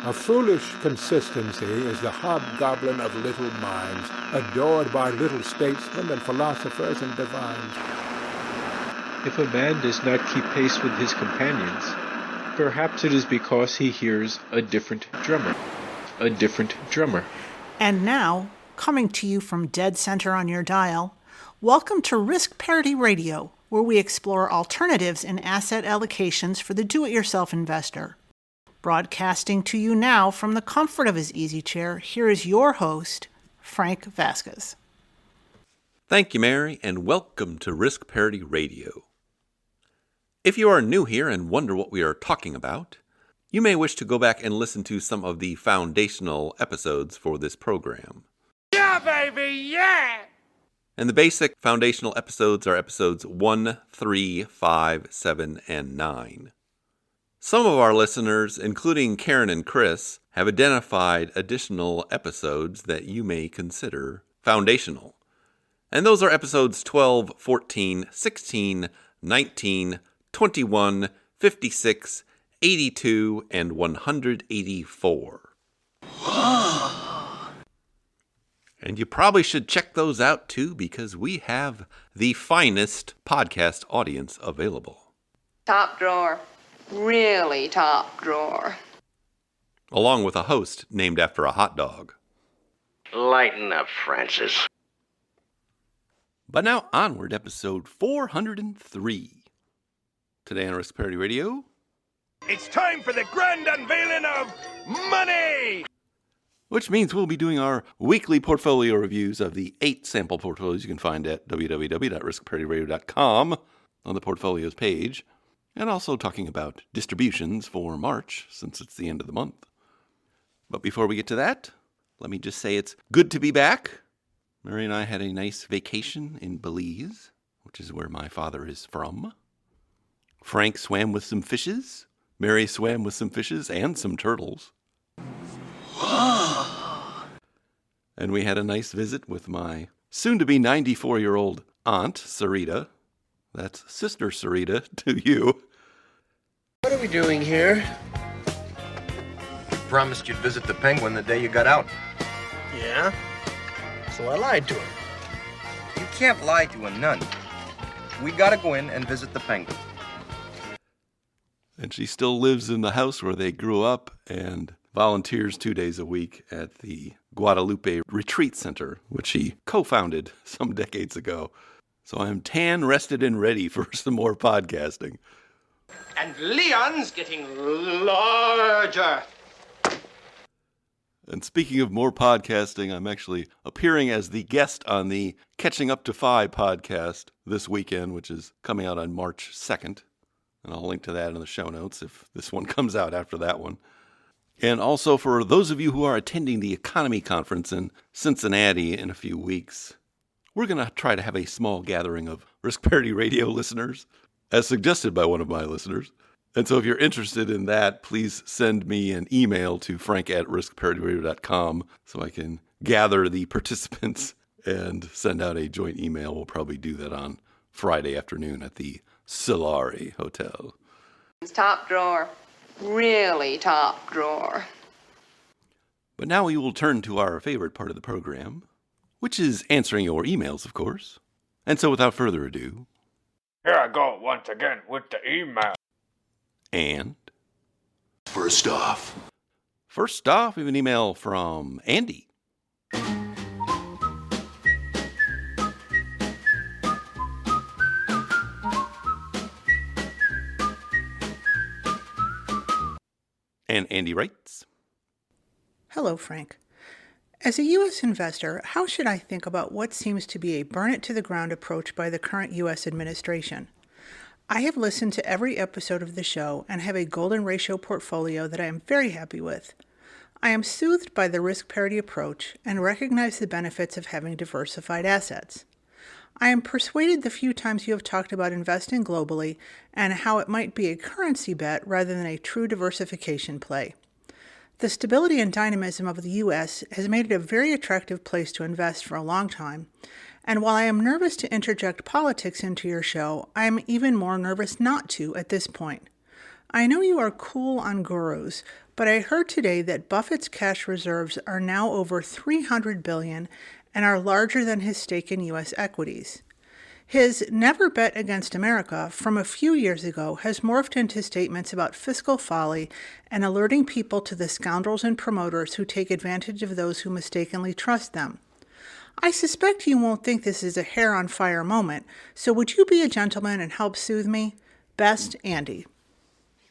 A foolish consistency is the hobgoblin of little minds, adored by little statesmen and philosophers and divines. If a man does not keep pace with his companions, perhaps it is because he hears a different drummer. A different drummer. And now, coming to you from dead center on your dial, welcome to Risk Parity Radio, where we explore alternatives in asset allocations for the do-it-yourself investor. Broadcasting to you now from the comfort of his easy chair, here is your host, Frank Vasquez. Thank you, Mary, and welcome to Risk Parity Radio. If you are new here and wonder what we are talking about, you may wish to go back and listen to some of the foundational episodes for this program. Yeah, baby, yeah! And the basic foundational episodes are episodes 1, 3, 5, 7, and 9. Some of our listeners, including Karen and Chris, have identified additional episodes that you may consider foundational. And those are episodes 12, 14, 16, 19, 21, 56, 82, and 184. And you probably should check those out too, because we have the finest podcast audience available. Top drawer. Really top drawer. Along with a host named after a hot dog. Lighten up, Francis. But now onward, episode 403. Today on Risk Parity Radio, It's time for the grand unveiling of money! which means we'll be doing our weekly portfolio reviews of the 8 sample portfolios you can find at www.riskparityradio.com on the portfolios page, and also talking about distributions for March, since it's the end of the month. But before we get to that, let me just say it's good to be back. Mary and I had a nice vacation in Belize, which is where my father is from. Frank swam with some fishes. Mary swam with some fishes and some turtles. And we had a nice visit with my soon-to-be 94-year-old aunt, Sarita. That's Sister Sarita to you. What are we doing here? You promised you'd visit the penguin the day you got out. Yeah? So I lied to him. You can't lie to a nun. We gotta go in and visit the penguin. And she still lives in the house where they grew up and volunteers 2 days a week at the Guadalupe Retreat Center, which she co-founded some decades ago. So I'm tan, rested, and ready for some more podcasting. And Leon's getting larger. And speaking of more podcasting, I'm actually appearing as the guest on the Catching Up to 5 podcast this weekend, which is coming out on March 2nd. And I'll link to that in the show notes if this one comes out after that one. And also for those of you who are attending the Economy Conference in Cincinnati in a few weeks, we're going to try to have a small gathering of Risk Parity Radio listeners, as suggested by one of my listeners. And so if you're interested in that, please send me an email to frank@riskparityradio.com so I can gather the participants and send out a joint email. We'll probably do that on Friday afternoon at the Solari Hotel. It's top drawer. Really top drawer. But now we will turn to our favorite part of the program, which is answering your emails, of course. And so without further ado... Here I go once again with the email. And... First off, we have an email from Andy. And Andy writes, Hello, Frank. As a U.S. investor, how should I think about what seems to be a burn-it-to-the-ground approach by the current U.S. administration? I have listened to every episode of the show and have a golden ratio portfolio that I am very happy with. I am soothed by the risk parity approach and recognize the benefits of having diversified assets. I am persuaded the few times you have talked about investing globally and how it might be a currency bet rather than a true diversification play. The stability and dynamism of the U.S. has made it a very attractive place to invest for a long time, and while I am nervous to interject politics into your show, I am even more nervous not to at this point. I know you are cool on gurus, but I heard today that Buffett's cash reserves are now over $300 billion and are larger than his stake in U.S. equities. His "Never Bet Against America" from a few years ago has morphed into statements about fiscal folly and alerting people to the scoundrels and promoters who take advantage of those who mistakenly trust them. I suspect you won't think this is a hair-on-fire moment, so would you be a gentleman and help soothe me? Best, Andy.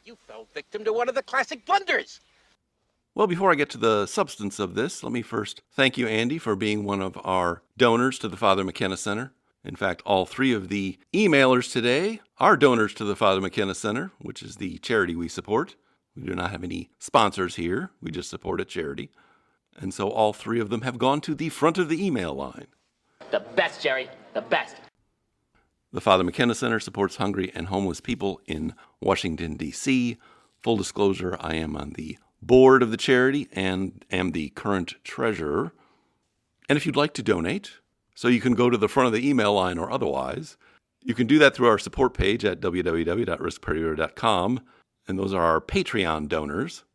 You fell victim to one of the classic blunders. Well, before I get to the substance of this, let me first thank you, Andy, for being one of our donors to the Father McKenna Center. In fact, all three of the emailers today are donors to the Father McKenna Center, which is the charity we support. We do not have any sponsors here. We just support a charity. And so all three of them have gone to the front of the email line. The best, Jerry. The best. The Father McKenna Center supports hungry and homeless people in Washington, D.C. Full disclosure, I am on the board of the charity and am the current treasurer. And if you'd like to donate, so you can go to the front of the email line or otherwise, you can do that through our support page at www.riskperiodo.com, and those are our Patreon donors.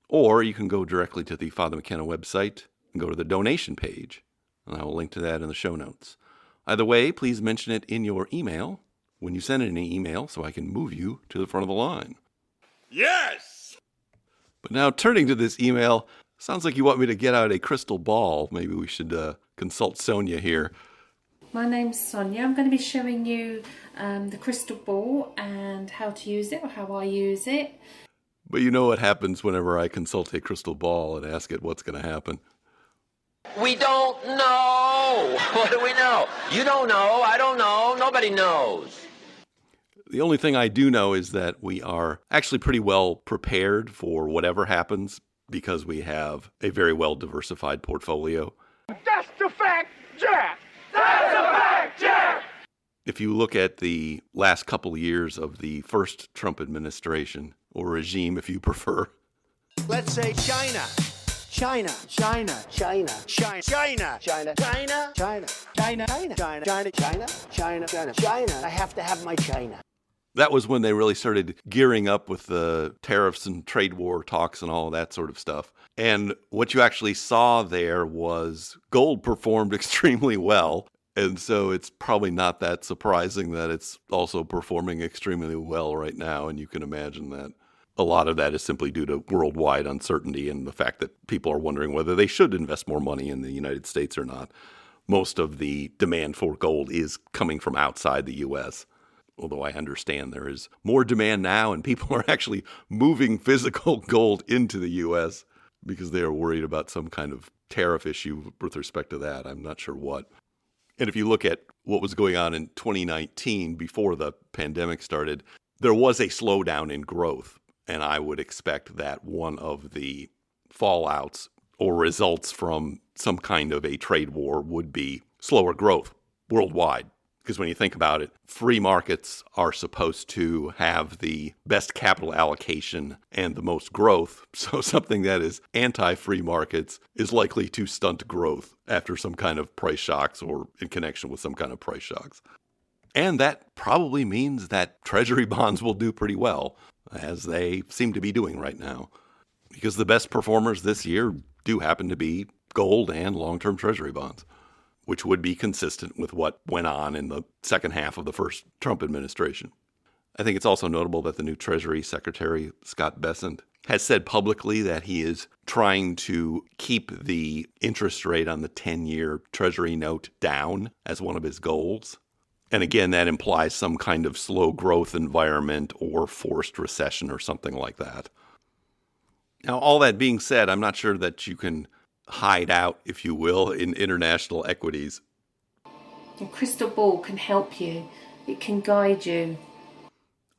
Or you can go directly to the Father McKenna website and go to the donation page, and I will link to that in the show notes. Either way, please mention it in your email when you send an email so I can move you to the front of the line. Yes! But now turning to this email, sounds like you want me to get out a crystal ball. Maybe we should consult Sonia here. My name's Sonia. I'm going to be showing you the crystal ball and how to use it, or how I use it. But you know what happens whenever I consult a crystal ball and ask it what's going to happen. We don't know. What do we know? You don't know. I don't know. Nobody knows. The only thing I do know is that we are actually pretty well prepared for whatever happens because we have a very well diversified portfolio. That's the fact, Jack! That's a fact, Jack! If you look at the last couple of years of the first Trump administration, or regime if you prefer. Let's say China. China. China. China. China. China. China. China. China. China. China. China. China. China. China. China. I have to have my China. That was when they really started gearing up with the tariffs and trade war talks and all that sort of stuff. And what you actually saw there was gold performed extremely well. And so it's probably not that surprising that it's also performing extremely well right now. And you can imagine that a lot of that is simply due to worldwide uncertainty and the fact that people are wondering whether they should invest more money in the United States or not. Most of the demand for gold is coming from outside the U.S., although I understand there is more demand now and people are actually moving physical gold into the U.S. because they are worried about some kind of tariff issue with respect to that. I'm not sure what. And if you look at what was going on in 2019 before the pandemic started, there was a slowdown in growth. And I would expect that one of the fallouts or results from some kind of a trade war would be slower growth worldwide. Because when you think about it, free markets are supposed to have the best capital allocation and the most growth. So something that is anti-free markets is likely to stunt growth after some kind of price shocks or in connection with some kind of price shocks. And that probably means that treasury bonds will do pretty well, as they seem to be doing right now. Because the best performers this year do happen to be gold and long-term treasury bonds, which would be consistent with what went on in the second half of the first Trump administration. I think it's also notable that the new Treasury Secretary, Scott Bessent, has said publicly that he is trying to keep the interest rate on the 10-year Treasury note down as one of his goals. And again, that implies some kind of slow growth environment or forced recession or something like that. Now, all that being said, I'm not sure that you can hide out, if you will, in international equities. Your crystal ball can help you. It can guide you.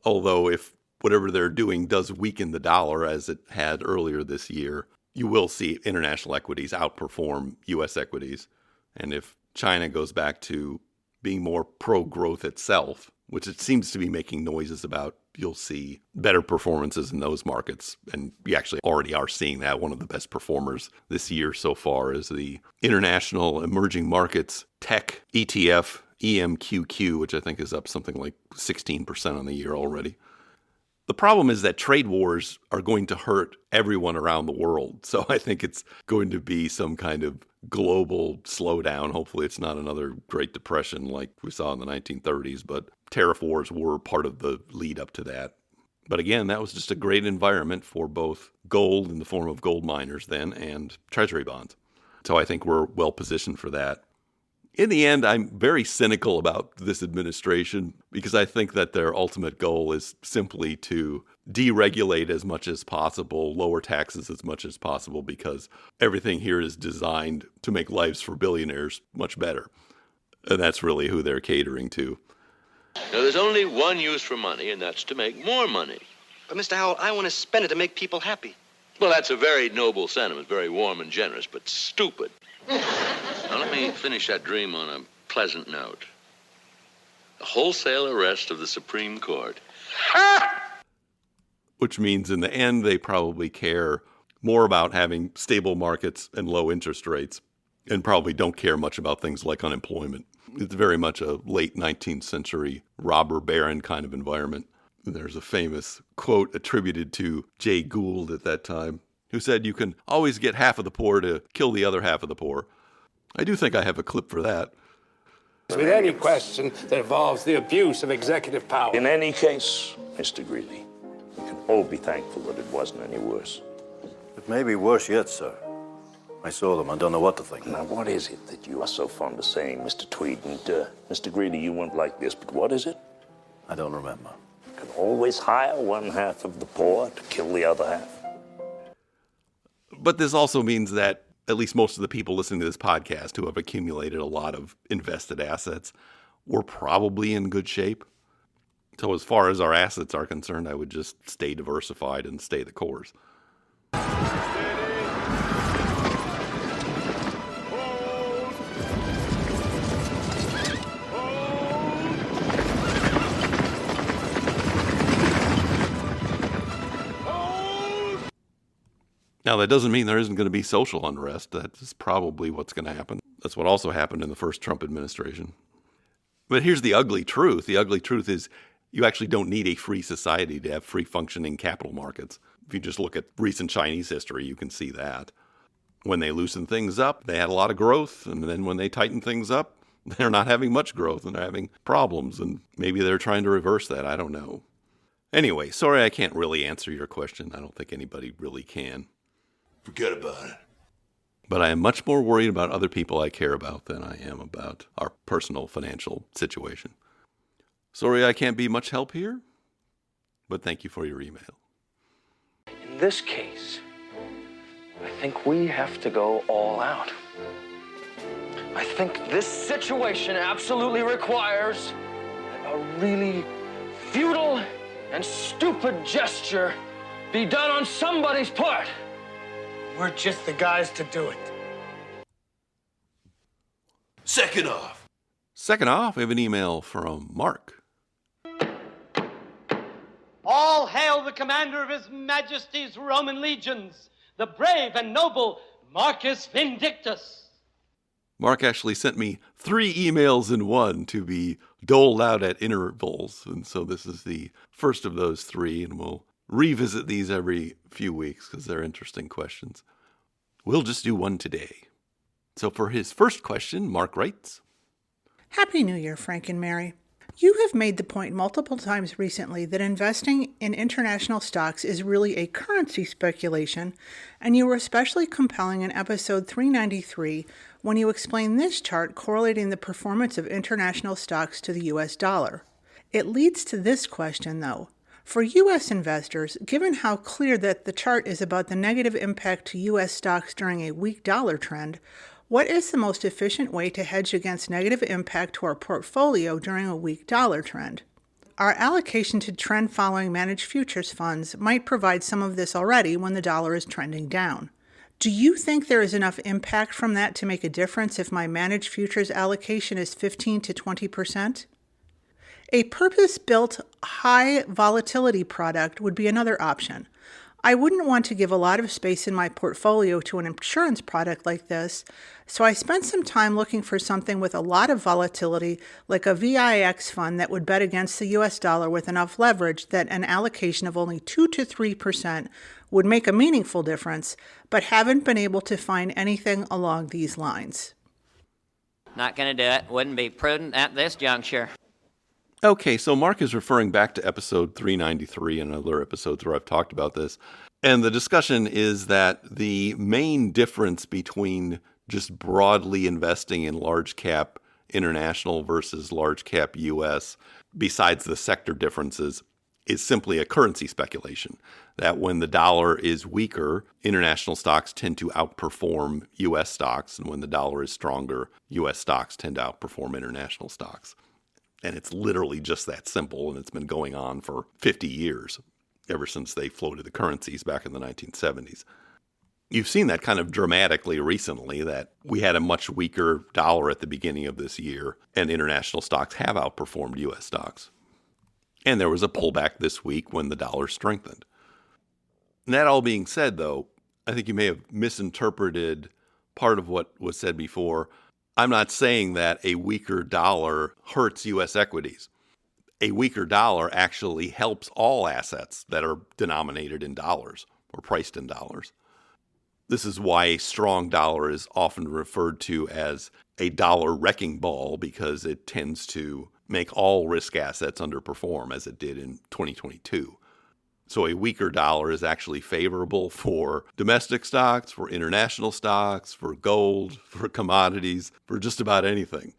Although if whatever they're doing does weaken the dollar, as it had earlier this year, you will see international equities outperform U.S. equities. And if China goes back to being more pro-growth itself, which it seems to be making noises about, you'll see better performances in those markets. And you actually already are seeing that. One of the best performers this year so far is the International Emerging Markets Tech ETF, EMQQ, which I think is up something like 16% on the year already. The problem is that trade wars are going to hurt everyone around the world. So I think it's going to be some kind of global slowdown. Hopefully it's not another Great Depression like we saw in the 1930s, but tariff wars were part of the lead up to that. But again, that was just a great environment for both gold in the form of gold miners then and treasury bonds. So I think we're well positioned for that. In the end, I'm very cynical about this administration because I think that their ultimate goal is simply to deregulate as much as possible, lower taxes as much as possible, because everything here is designed to make lives for billionaires much better. And that's really who they're catering to. Now, there's only one use for money, and that's to make more money. But, Mr. Howell, I want to spend it to make people happy. Well, that's a very noble sentiment, very warm and generous, but stupid. Now, let me finish that dream on a pleasant note. The wholesale arrest of the Supreme Court. Which means in the end, they probably care more about having stable markets and low interest rates and probably don't care much about things like unemployment. It's very much a late 19th century robber baron kind of environment. There's a famous quote attributed to Jay Gould at that time, who said, "You can always get half of the poor to kill the other half of the poor." I do think I have a clip for that. With any question that involves the abuse of executive power. In any case, Mr. Greeley, we can all be thankful that it wasn't any worse. It may be worse yet, sir. I saw them. I don't know what to think. Now, what is it that you are so fond of saying, Mr. Tweed? And, Mr. Greeley, you weren't like this, but what is it? I don't remember. You can always hire one half of the poor to kill the other half. But this also means that at least most of the people listening to this podcast who have accumulated a lot of invested assets were probably in good shape. So as far as our assets are concerned, I would just stay diversified and stay the course. Now, that doesn't mean there isn't going to be social unrest. That's probably what's going to happen. That's what also happened in the first Trump administration. But here's the ugly truth. The ugly truth is you actually don't need a free society to have free functioning capital markets. If you just look at recent Chinese history, you can see that. When they loosened things up, they had a lot of growth. And then when they tightened things up, they're not having much growth and they're having problems. And maybe they're trying to reverse that. I don't know. Anyway, sorry I can't really answer your question. I don't think anybody really can. Forget about it. But I am much more worried about other people I care about than I am about our personal financial situation. Sorry I can't be much help here, but thank you for your email. In this case, I think we have to go all out. I think this situation absolutely requires a really futile and stupid gesture be done on somebody's part. We're just the guys to do it. Second off, we have an email from Mark. All hail the commander of His Majesty's Roman legions, the brave and noble Marcus Vindictus. Mark actually sent me 3 emails in one to be doled out at intervals, and so this is the first of those 3, and we'll revisit these every few weeks because they're interesting questions. We'll just do one today. So for his first question, Mark writes, Happy New Year, Frank and Mary. You have made the point multiple times recently that investing in international stocks is really a currency speculation, and you were especially compelling in episode 393 when you explained this chart correlating the performance of international stocks to the US dollar. It leads to this question, though. For U.S. investors, given how clear that the chart is about the negative impact to U.S. stocks during a weak dollar trend, what is the most efficient way to hedge against negative impact to our portfolio during a weak dollar trend? Our allocation to trend-following managed futures funds might provide some of this already when the dollar is trending down. Do you think there is enough impact from that to make a difference if my managed futures allocation is 15 to 20%? A purpose-built high volatility product would be another option. I wouldn't want to give a lot of space in my portfolio to an insurance product like this, so I spent some time looking for something with a lot of volatility, like a VIX fund that would bet against the US dollar with enough leverage that an allocation of only 2 to 3% would make a meaningful difference, but haven't been able to find anything along these lines. Not going to do it. Wouldn't be prudent at this juncture. Okay, so Mark is referring back to episode 393 and other episodes where I've talked about this. And the discussion is that the main difference between just broadly investing in large cap international versus large cap US, besides the sector differences, is simply a currency speculation. That when the dollar is weaker, international stocks tend to outperform US stocks. And when the dollar is stronger, US stocks tend to outperform international stocks. And it's literally just that simple, and it's been going on for 50 years, ever since they floated the currencies back in the 1970s. You've seen that kind of dramatically recently, that we had a much weaker dollar at the beginning of this year, and international stocks have outperformed U.S. stocks. And there was a pullback this week when the dollar strengthened. And that all being said, though, I think you may have misinterpreted part of what was said before. I'm not saying that a weaker dollar hurts U.S. equities. A weaker dollar actually helps all assets that are denominated in dollars or priced in dollars. This is why a strong dollar is often referred to as a dollar wrecking ball, because it tends to make all risk assets underperform, as it did in 2022. So a weaker dollar is actually favorable for domestic stocks, for international stocks, for gold, for commodities, for just about anything,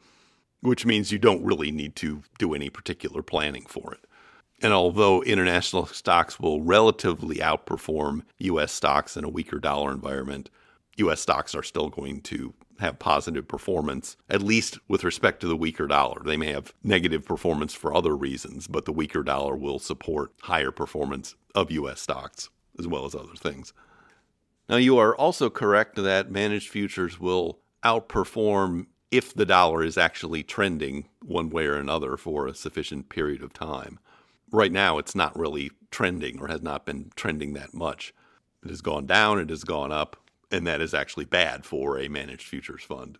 which means you don't really need to do any particular planning for it. And although international stocks will relatively outperform U.S. stocks in a weaker dollar environment, U.S. stocks are still going to have positive performance, at least with respect to the weaker dollar. They may have negative performance for other reasons, but the weaker dollar will support higher performance of U.S. stocks, as well as other things. Now, you are also correct that managed futures will outperform if the dollar is actually trending one way or another for a sufficient period of time. Right now, it's not really trending, or has not been trending that much. It has gone down, it has gone up, and that is actually bad for a managed futures fund.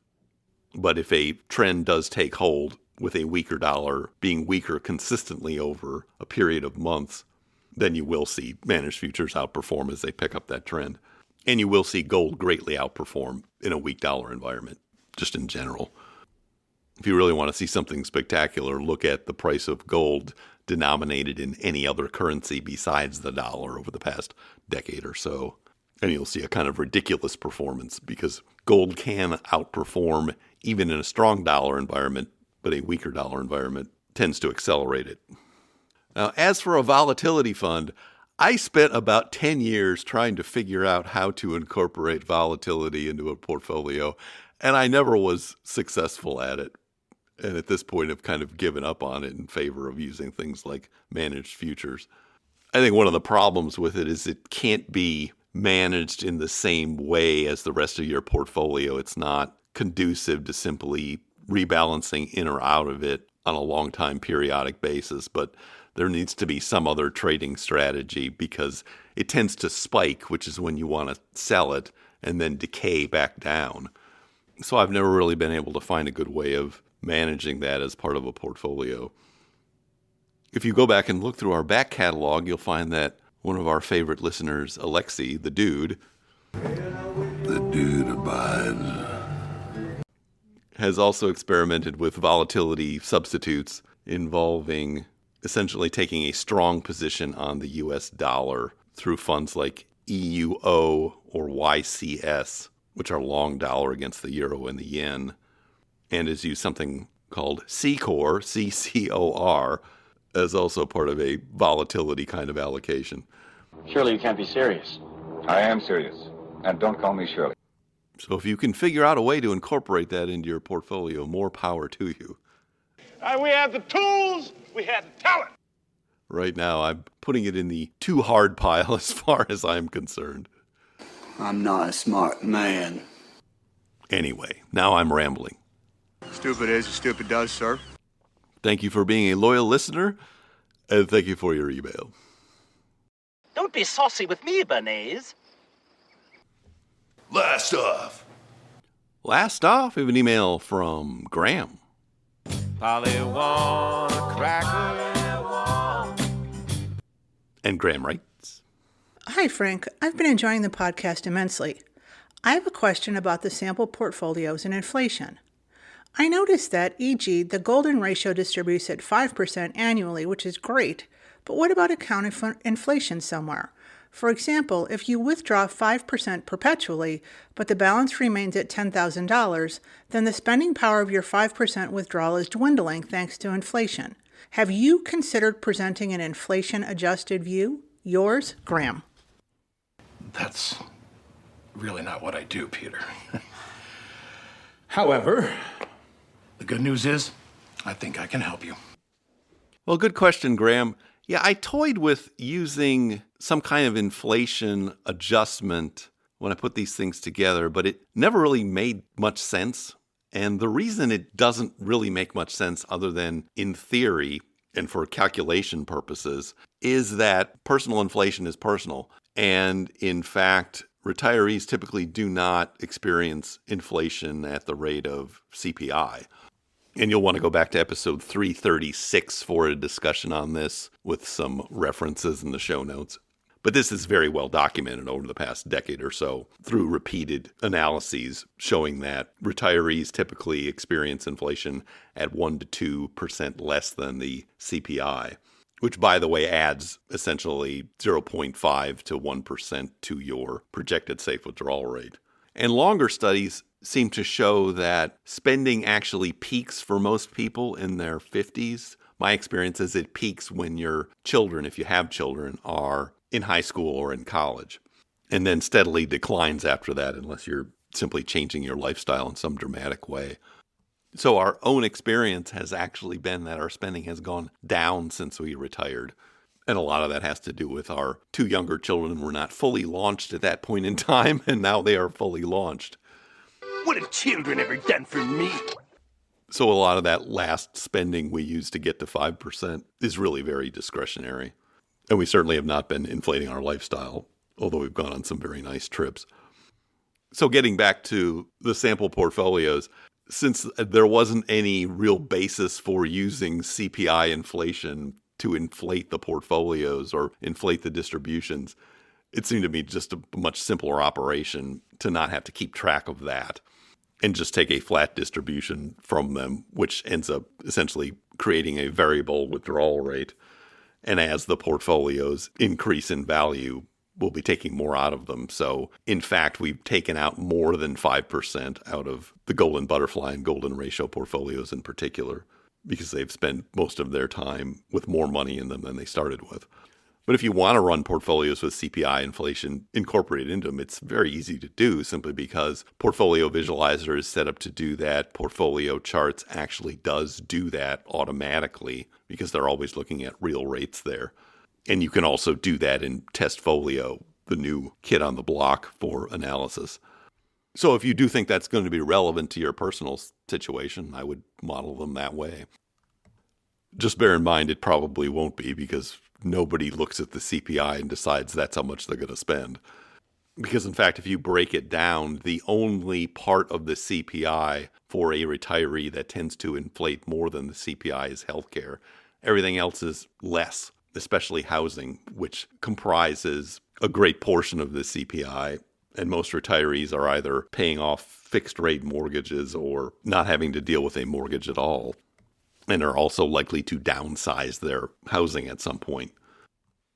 But if a trend does take hold, with a weaker dollar being weaker consistently over a period of months, then you will see managed futures outperform as they pick up that trend. And you will see gold greatly outperform in a weak dollar environment, just in general. If you really want to see something spectacular, look at the price of gold denominated in any other currency besides the dollar over the past decade or so. And you'll see a kind of ridiculous performance, because gold can outperform even in a strong dollar environment, but a weaker dollar environment tends to accelerate it. Now, as for a volatility fund, I spent about 10 years trying to figure out how to incorporate volatility into a portfolio, and I never was successful at it. And at this point, I've kind of given up on it in favor of using things like managed futures. I think one of the problems with it is it can't be managed in the same way as the rest of your portfolio. It's not conducive to simply rebalancing in or out of it on a long time periodic basis, but there needs to be some other trading strategy, because it tends to spike, which is when you want to sell it, and then decay back down. So I've never really been able to find a good way of managing that as part of a portfolio. If you go back and look through our back catalog, you'll find that one of our favorite listeners, Alexi, the dude, abides, has also experimented with volatility substitutes involving essentially taking a strong position on the US dollar through funds like EUO or YCS, which are long dollar against the euro and the yen, and has used something called CCOR, CCOR, as also part of a volatility kind of allocation. Surely you can't be serious. I am serious. And don't call me Shirley. So if you can figure out a way to incorporate that into your portfolio, more power to you. We have the tools, we have the talent. Right now, I'm putting it in the too hard pile as far as I'm concerned. I'm not a smart man. Anyway, now I'm rambling. Stupid is as stupid does, sir. Thank you for being a loyal listener, and thank you for your email. Don't Don't be saucy with me, Bernays. Last off. Last off, we have an email from Graham. Polly want a cracker. And Graham writes, Hi, Frank. I've been enjoying the podcast immensely. I have a question about the sample portfolios and inflation. I noticed that, e.g., the golden ratio distributes at 5% annually, which is great, but what about accounting for inflation somewhere? For example, if you withdraw 5% perpetually, but the balance remains at $10,000, then the spending power of your 5% withdrawal is dwindling thanks to inflation. Have you considered presenting an inflation-adjusted view? Yours, Graham. That's really not what I do, Peter. However, the good news is, I think I can help you. Well, good question, Graham. Yeah, I toyed with using some kind of inflation adjustment when I put these things together, but it never really made much sense. And the reason it doesn't really make much sense, other than in theory and for calculation purposes, is that personal inflation is personal. And in fact, retirees typically do not experience inflation at the rate of CPI. And you'll want to go back to episode 336 for a discussion on this with some references in the show notes. But this is very well documented over the past decade or so through repeated analyses showing that retirees typically experience inflation at 1% to 2% less than the CPI, which, by the way, adds essentially 0.5 to 1% to your projected safe withdrawal rate. And longer studies seem to show that spending actually peaks for most people in their 50s. My experience is it peaks when your children, if you have children, are in high school or in college, and then steadily declines after that unless you're simply changing your lifestyle in some dramatic way. So our own experience has actually been that our spending has gone down since we retired. And a lot of that has to do with our two younger children were not fully launched at that point in time, and now they are fully launched. What have children ever done for me? So a lot of that last spending we use to get to 5% is really very discretionary. And we certainly have not been inflating our lifestyle, although we've gone on some very nice trips. So getting back to the sample portfolios, since there wasn't any real basis for using CPI inflation to inflate the portfolios or inflate the distributions, it seemed to me just a much simpler operation to not have to keep track of that and just take a flat distribution from them, which ends up essentially creating a variable withdrawal rate. And as the portfolios increase in value, we'll be taking more out of them. So, in fact, we've taken out more than 5% out of the golden butterfly and golden ratio portfolios in particular, because they've spent most of their time with more money in them than they started with. But if you want to run portfolios with CPI inflation incorporated into them, it's very easy to do simply because Portfolio Visualizer is set up to do that. Portfolio Charts actually does do that automatically because they're always looking at real rates there. And you can also do that in Testfolio, the new kit on the block for analysis. So if you do think that's going to be relevant to your personal situation, I would model them that way. Just bear in mind it probably won't be, because nobody looks at the CPI and decides that's how much they're going to spend. Because in fact, if you break it down, the only part of the CPI for a retiree that tends to inflate more than the CPI is healthcare. Everything else is less, especially housing, which comprises a great portion of the CPI. And most retirees are either paying off fixed rate mortgages or not having to deal with a mortgage at all, and are also likely to downsize their housing at some point.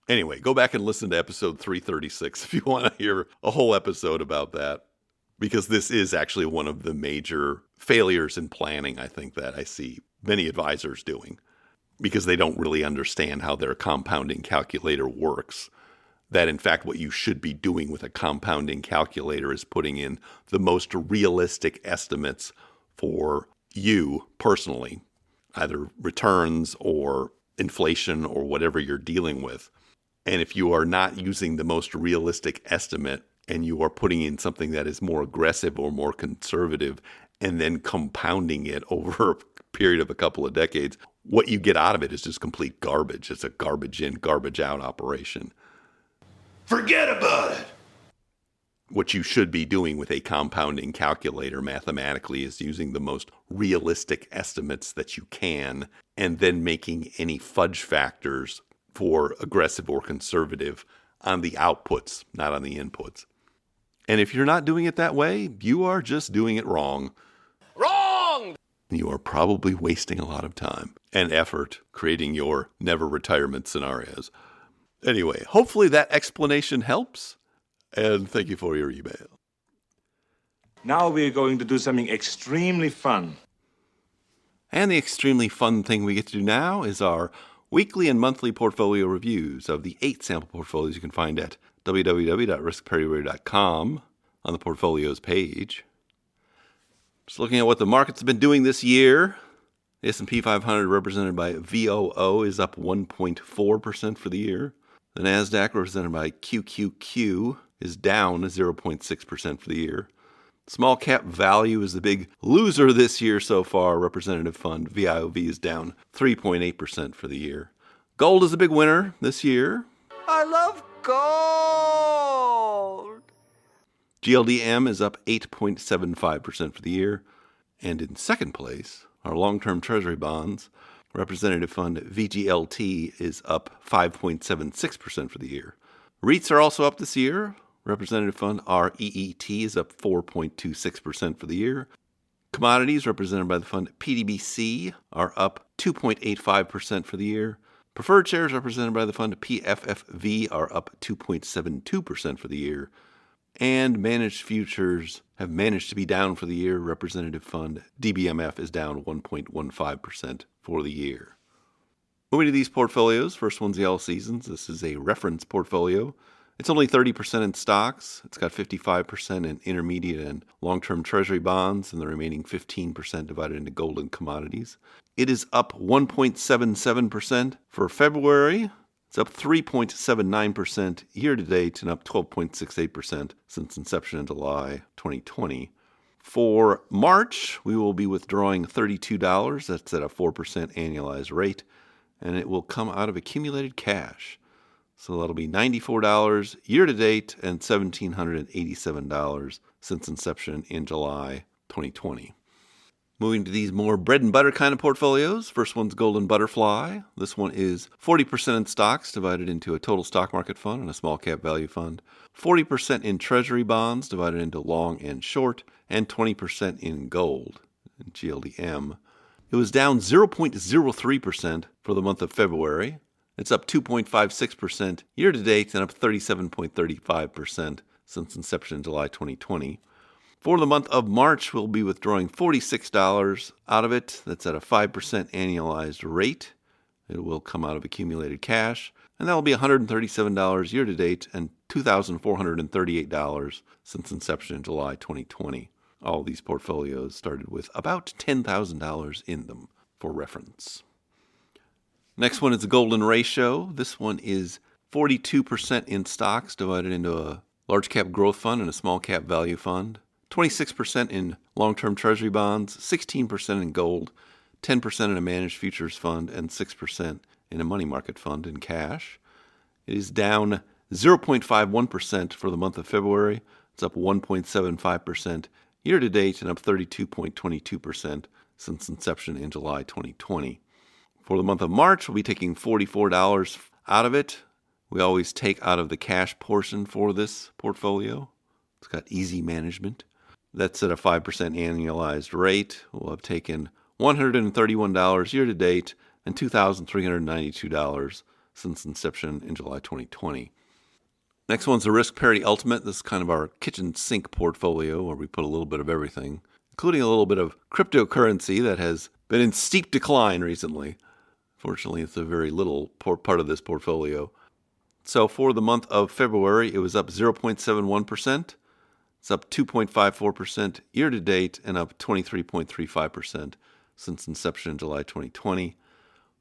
Anyway, go back and listen to episode 336 if you want to hear a whole episode about that, because this is actually one of the major failures in planning, I think, that I see many advisors doing, because they don't really understand how their compounding calculator works. That, in fact, what you should be doing with a compounding calculator is putting in the most realistic estimates for you personally, either returns or inflation or whatever you're dealing with. And if you are not using the most realistic estimate and you are putting in something that is more aggressive or more conservative and then compounding it over a period of a couple of decades, what you get out of it is just complete garbage. It's a garbage in, garbage out operation. Forget about it. What you should be doing with a compounding calculator mathematically is using the most realistic estimates that you can, and then making any fudge factors for aggressive or conservative on the outputs, not on the inputs. And if you're not doing it that way, you are just doing it wrong. Wrong! You are probably wasting a lot of time and effort creating your never retirement scenarios. Anyway, hopefully that explanation helps, and thank you for your email. Now we're going to do something extremely fun. And the extremely fun thing we get to do now is our weekly and monthly portfolio reviews of the 8 sample portfolios you can find at www.riskperryware.com on the portfolios page. Just looking at what the markets have been doing this year, the S&P 500 represented by VOO is up 1.4% for the year. The NASDAQ represented by QQQ is down 0.6% for the year. Small cap value is the big loser this year so far. Representative fund VIOV is down 3.8% for the year. Gold is the big winner this year. I love gold! GLDM is up 8.75% for the year. And in second place, our long-term treasury bonds, representative fund VGLT is up 5.76% for the year. REITs are also up this year. Representative fund REET is up 4.26% for the year. Commodities, represented by the fund PDBC, are up 2.85% for the year. Preferred shares, represented by the fund PFFV, are up 2.72% for the year. And managed futures have managed to be down for the year. Representative fund DBMF is down 1.15% for the year. Moving to these portfolios, first one's the All Seasons. This is a reference portfolio. It's only 30% in stocks. It's got 55% in intermediate and long-term treasury bonds, and the remaining 15% divided into gold and commodities. It is up 1.77% for February. It's up 3.79% year-to-date and up 12.68% since inception in July 2020. For March, we will be withdrawing $32. That's at a 4% annualized rate, and it will come out of accumulated cash. So that'll be $94 year-to-date and $1,787 since inception in July 2020. Moving to these more bread and butter kind of portfolios. First one's Golden Butterfly. This one is 40% in stocks divided into a total stock market fund and a small cap value fund, 40% in treasury bonds divided into long and short, and 20% in gold, GLDM. It was down 0.03% for the month of February. It's up 2.56% year-to-date and up 37.35% since inception in July 2020. For the month of March, we'll be withdrawing $46 out of it. That's at a 5% annualized rate. It will come out of accumulated cash, and that will be $137 year-to-date and $2,438 since inception in July 2020. All of these portfolios started with about $10,000 in them for reference. Next one is the Golden Ratio. This one is 42% in stocks divided into a large cap growth fund and a small cap value fund, 26% in long-term treasury bonds, 16% in gold, 10% in a managed futures fund, and 6% in a money market fund in cash. It is down 0.51% for the month of February. It's up 1.75% year-to-date and up 32.22% since inception in July 2020. For the month of March, we'll be taking $44 out of it. We always take out of the cash portion for this portfolio. It's got easy management. That's at a 5% annualized rate. We'll have taken $131 year-to-date and $2,392 since inception in July 2020. Next one's the Risk Parity Ultimate. This is kind of our kitchen sink portfolio where we put a little bit of everything, including a little bit of cryptocurrency that has been in steep decline recently. Fortunately, it's a very little part of this portfolio. So for the month of February, it was up 0.71%. It's up 2.54% year-to-date and up 23.35% since inception in July 2020.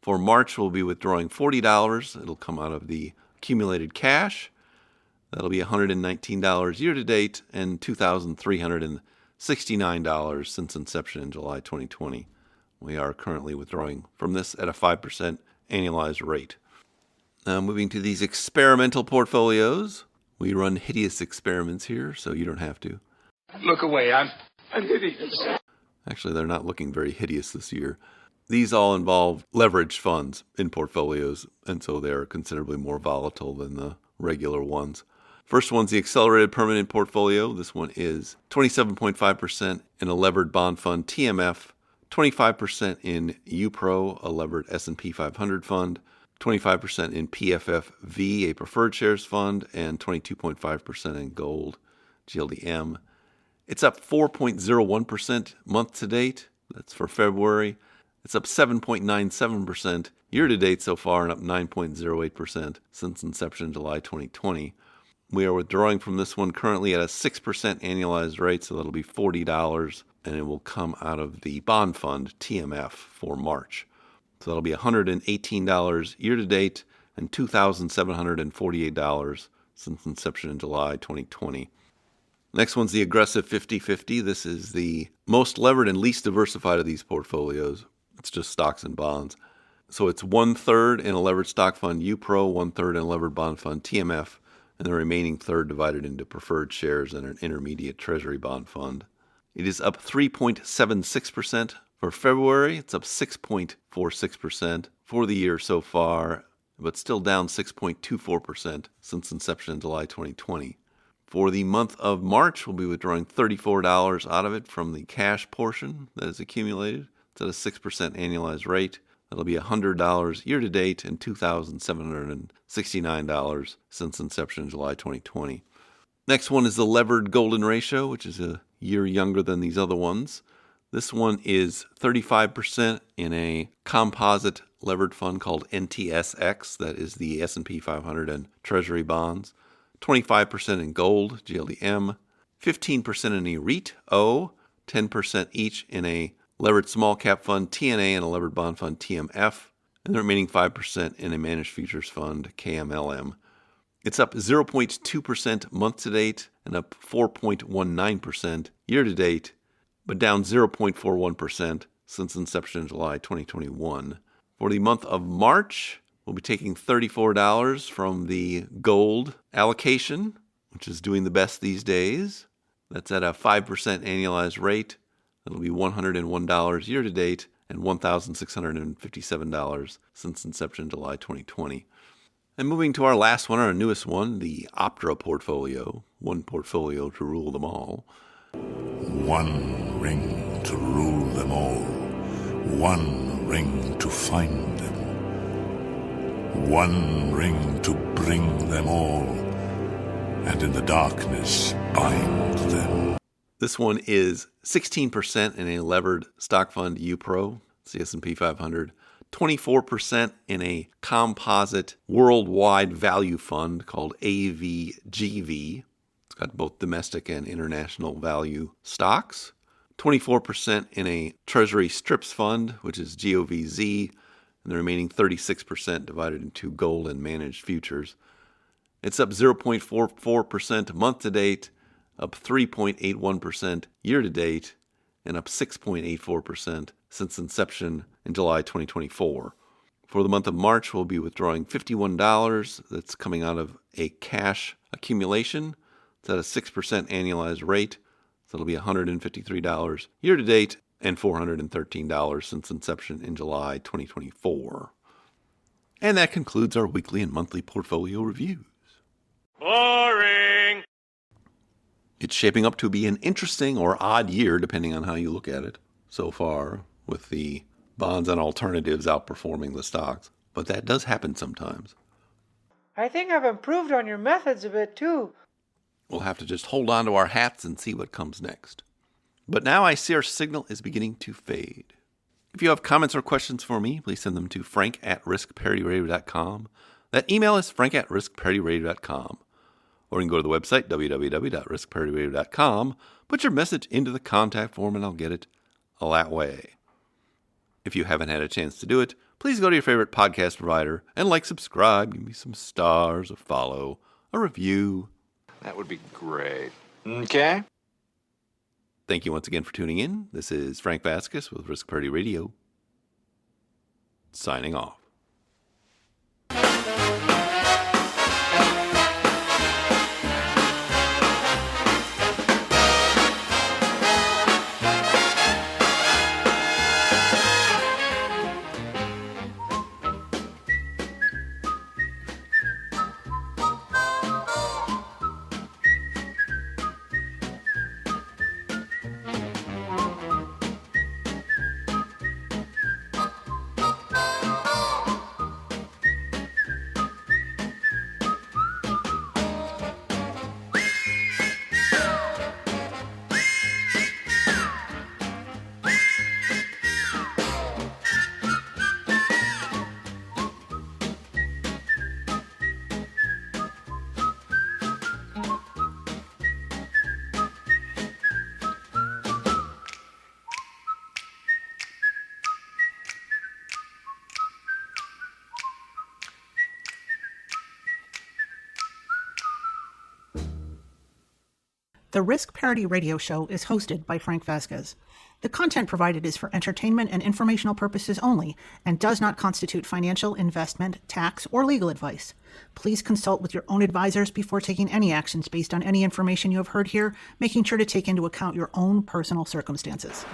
For March, we'll be withdrawing $40. It'll come out of the accumulated cash. That'll be $119 year-to-date and $2,369 since inception in July 2020. We are currently withdrawing from this at a 5% annualized rate. Now moving to these experimental portfolios. We run hideous experiments here, so you don't have to. Look away, I'm hideous. Actually, they're not looking very hideous this year. These all involve leveraged funds in portfolios, and so they're considerably more volatile than the regular ones. First one's the Accelerated Permanent Portfolio. This one is 27.5% in a levered bond fund, TMF, 25% in UPRO, a levered S&P 500 fund, 25% in PFFV, a preferred shares fund, and 22.5% in gold, GLDM. It's up 4.01% month to date. That's for February. It's up 7.97% year to date so far, and up 9.08% since inception in July 2020. We are withdrawing from this one currently at a 6% annualized rate, so that'll be $40, and it will come out of the bond fund, TMF, for March. So that'll be $118 year to date and $2,748 since inception in July 2020. Next one's the Aggressive 50/50. This is the most levered and least diversified of these portfolios. It's just stocks and bonds. So it's 1/3 in a levered stock fund, UPRO, 1/3 in a levered bond fund, TMF, and the remaining third divided into preferred shares and an intermediate treasury bond fund. It is up 3.76% for February. It's up 6.46% for the year so far, but still down 6.24% since inception in July 2020. For the month of March, we'll be withdrawing $34 out of it from the cash portion that is accumulated. It's at a 6% annualized rate. That'll be $100 year to date and $2,769 since inception in July 2020. Next one is the Levered Golden Ratio, which is a year younger than these other ones. This one is 35% in a composite levered fund called NTSX, that is the S&P 500 and Treasury bonds. 25% in gold, GLDM, 15% in a REIT, O, 10% each in a levered small cap fund, TNA, and a levered bond fund, TMF, and the remaining 5% in a managed futures fund, KMLM. It's up 0.2% month to date and up 4.19% year to date, but down 0.41% since inception in July 2021. For the month of March, we'll be taking $34 from the gold allocation, which is doing the best these days. That's at a 5% annualized rate. That'll be $101 year to date and $1,657 since inception in July 2020. And moving to our last one, our newest one, the Optra portfolio. One portfolio to rule them all. One ring to rule them all. One ring to find them. One ring to bring them all. And in the darkness bind them. This one is 16% in a levered stock fund, UPRO, it's the S&P 500. 24% in a composite worldwide value fund called AVGV. It's got both domestic and international value stocks. 24% in a Treasury Strips fund, which is GOVZ, and the remaining 36% divided into gold and managed futures. It's up 0.44% month to date, up 3.81% year to date, and up 6.84% since inception in July 2024. For the month of March, we'll be withdrawing $51 that's coming out of a cash accumulation. It's at a 6% annualized rate, so it'll be $153 year to date and $413 since inception in July 2024. And that concludes our weekly and monthly portfolio reviews. Boring! It's shaping up to be an interesting or odd year, depending on how you look at it, so far, with the bonds and alternatives outperforming the stocks. But that does happen sometimes. I think I've improved on your methods a bit, too. We'll have to just hold on to our hats and see what comes next. But now I see our signal is beginning to fade. If you have comments or questions for me, please send them to frank@riskparityradio.com. That email is frank@riskparityradio.com. Or you can go to the website, www.riskparityradio.com, put your message into the contact form, and I'll get it that way. If you haven't had a chance to do it, please go to your favorite podcast provider and subscribe, give me some stars, a follow, a review. That would be great. Okay. Thank you once again for tuning in. This is Frank Vasquez with Risk Parity Radio, signing off. The Risk Parity Radio Show is hosted by Frank Vasquez. The content provided is for entertainment and informational purposes only and does not constitute financial, investment, tax, or legal advice. Please consult with your own advisors before taking any actions based on any information you have heard here, making sure to take into account your own personal circumstances.